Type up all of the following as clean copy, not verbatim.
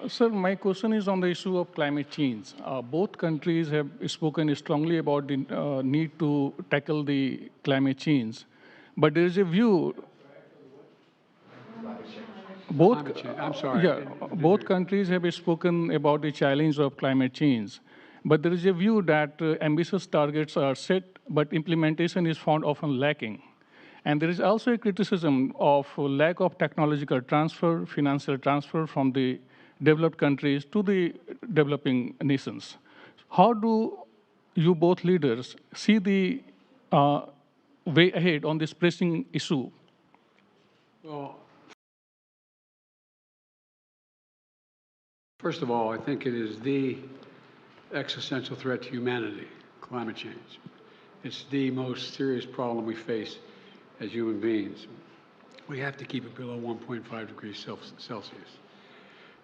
Sir, my question is on the issue of climate change. Both countries have spoken strongly about the need to tackle the climate change, but there is a view. Both, Climate change. I'm sorry. yeah, both countries have spoken about the challenge of climate change, but there is a view that ambitious targets are set, but implementation is found often lacking. And there is also a criticism of lack of technological transfer, financial transfer from the developed countries to the developing nations. How do you both leaders see the uh, way ahead on this pressing issue? Well, first of all, I think it is the existential threat to humanity, climate change. It's the most serious problem we face as human beings. We have to keep it below 1.5 degrees Celsius.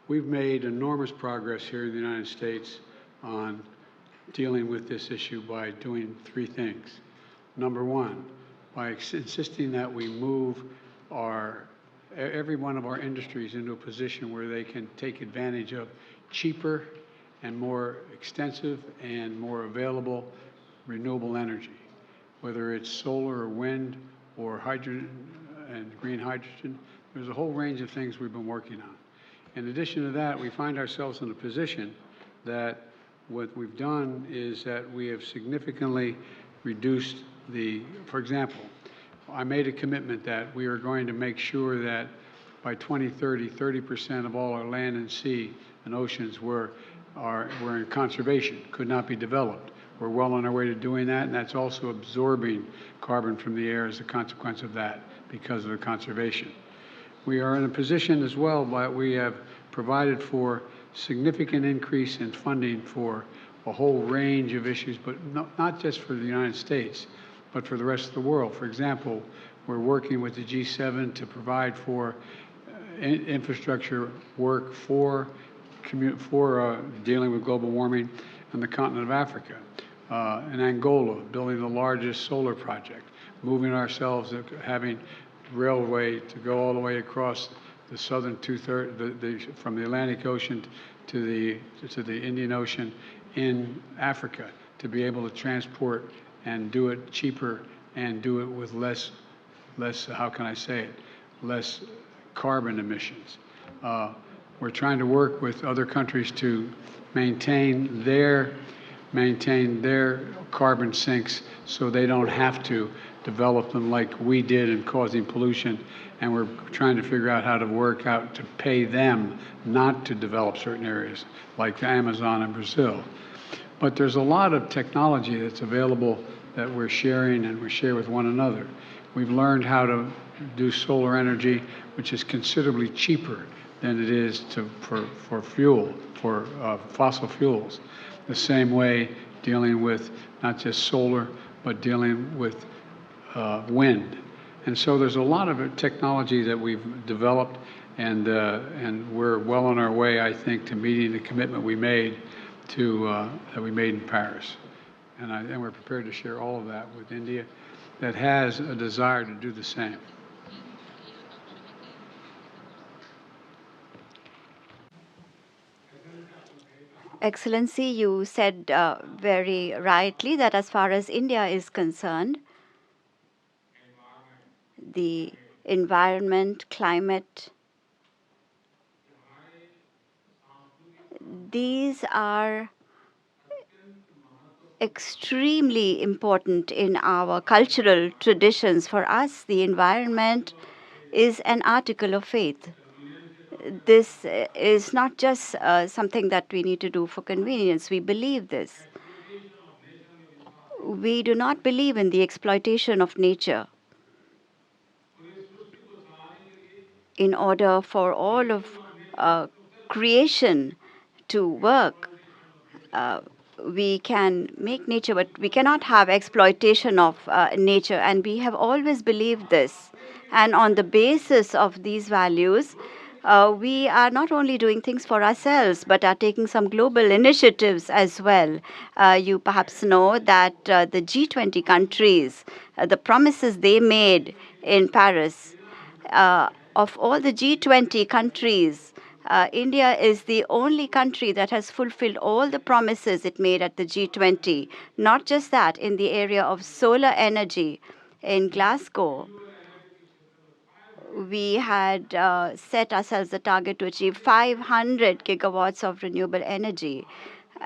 We've made enormous progress here in the United States on dealing with this issue by doing three things. Number one, by insisting that we move every one of our industries into a position where they can take advantage of cheaper and more extensive and more available renewable energy, whether it's solar or wind or hydrogen and green hydrogen. There's a whole range of things we've been working on. In addition to that, we find ourselves in a position that what we've done is that we have significantly reduced for example, I made a commitment that we are going to make sure that by 2030, 30% of all our land and sea and oceans were in conservation, could not be developed. We're well on our way to doing that, and that's also absorbing carbon from the air as a consequence of that because of the conservation. We are in a position as well that we have provided for significant increase in funding for a whole range of issues, but not just for the United States, but for the rest of the world. For example, we're working with the G7 to provide for infrastructure work for dealing with global warming on the continent of Africa. In Angola, building the largest solar project, moving ourselves, having railway to go all the way across the southern from the Atlantic Ocean to the Indian Ocean in Africa, to be able to transport and do it cheaper and do it with less, how can I say it, less carbon emissions. We're trying to work with other countries to maintain their carbon sinks so they don't have to develop them like we did in causing pollution. And we're trying to figure out how to work out to pay them not to develop certain areas like the Amazon and Brazil. But there's a lot of technology that's available that we're sharing and we share with one another. We've learned how to do solar energy, which is considerably cheaper than it is for fossil fuels. The same way dealing with not just solar, but dealing with wind. And so there's a lot of technology that we've developed, and we're well on our way, I think, to meeting the commitment we made that we made in Paris. And we're prepared to share all of that with India that has a desire to do the same. Excellency, you said very rightly that as far as India is concerned, the environment, climate, these are extremely important in our cultural traditions. For us, the environment is an article of faith. This is not just something that we need to do for convenience. We believe this. We do not believe in the exploitation of nature. In order for all of creation to work, we can make nature, but we cannot have exploitation of nature. And we have always believed this. And on the basis of these values, we are not only doing things for ourselves, but are taking some global initiatives as well. You perhaps know that the G20 countries, the promises they made in Paris, of all the G20 countries, India is the only country that has fulfilled all the promises it made at the G20. Not just that, in the area of solar energy in Glasgow, we had set ourselves the target to achieve 500 gigawatts of renewable energy.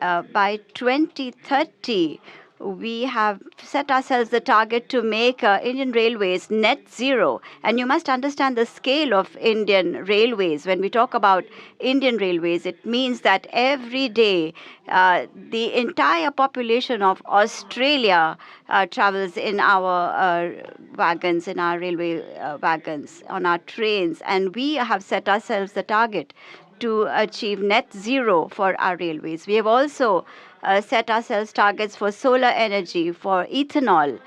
By 2030, we have set ourselves the target to make Indian Railways net zero. And you must understand the scale of Indian Railways. When we talk about Indian Railways, it means that every day the entire population of Australia travels in our wagons, in our railway wagons, on our trains. And we have set ourselves the target to achieve net zero for our railways. We have also set ourselves targets for solar energy, for ethanol,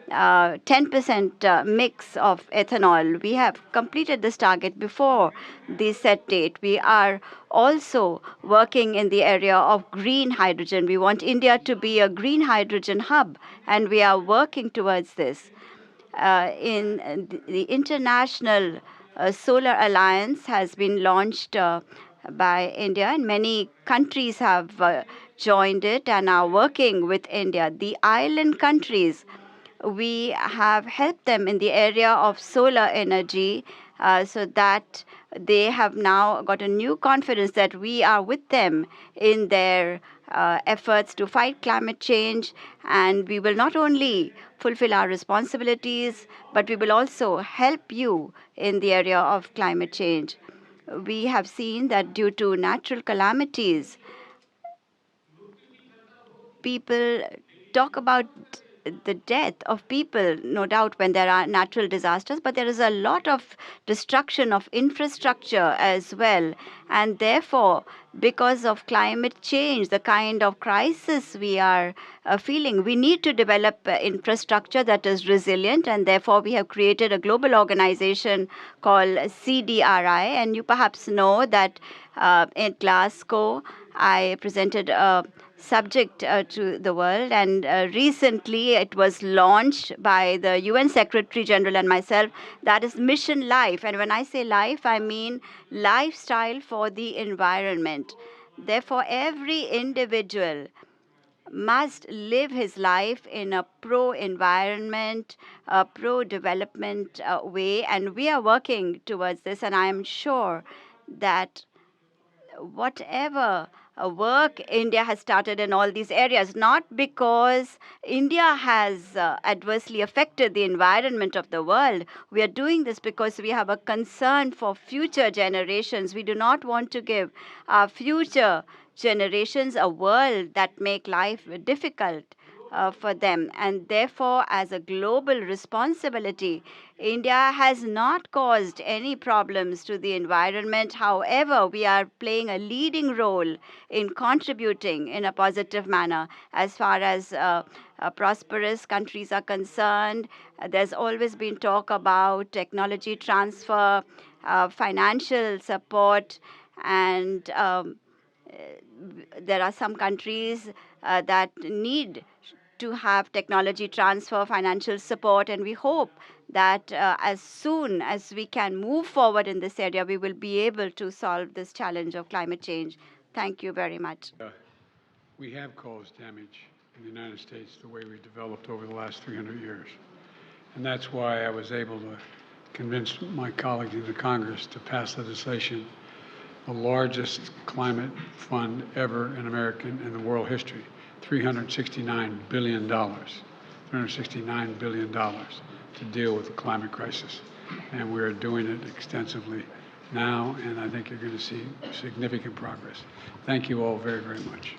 10% mix of ethanol. We have completed this target before the set date. We are also working in the area of green hydrogen. We want India to be a green hydrogen hub, and we are working towards this. In the International Solar Alliance has been launched by India, and many countries have joined it and are working with India. The island countries, we have helped them in the area of solar energy so that they have now got a new confidence that we are with them in their efforts to fight climate change. And we will not only fulfill our responsibilities, but we will also help you in the area of climate change. We have seen that due to natural calamities, people talk about the death of people, no doubt, when there are natural disasters, but there is a lot of destruction of infrastructure as well. And therefore, because of climate change, the kind of crisis we are feeling, we need to develop infrastructure that is resilient. And therefore, we have created a global organization called CDRI. And you perhaps know that in Glasgow, I presented a subject to the world, and recently it was launched by the UN Secretary General and myself. That is Mission Life, and when I say life, I mean lifestyle for the environment. Therefore, every individual must live his life in a pro-environment, a pro-development way, and we are working towards this, and I am sure that whatever work India has started in all these areas, not because India has adversely affected the environment of the world. We are doing this because we have a concern for future generations. We do not want to give our future generations a world that make life difficult for them. And therefore, as a global responsibility, India has not caused any problems to the environment. However, we are playing a leading role in contributing in a positive manner as far as prosperous countries are concerned. There's always been talk about technology transfer, financial support, and there are some countries that need to have technology transfer, financial support, and we hope that as soon as we can move forward in this area, we will be able to solve this challenge of climate change. Thank you very much. We have caused damage in the United States the way we've developed over the last 300 years. And that's why I was able to convince my colleagues in the Congress to pass legislation, the largest climate fund ever in American and the world history, $369 billion, $369 billion to deal with the climate crisis. And we're doing it extensively now, and I think you're going to see significant progress. Thank you all very, very much.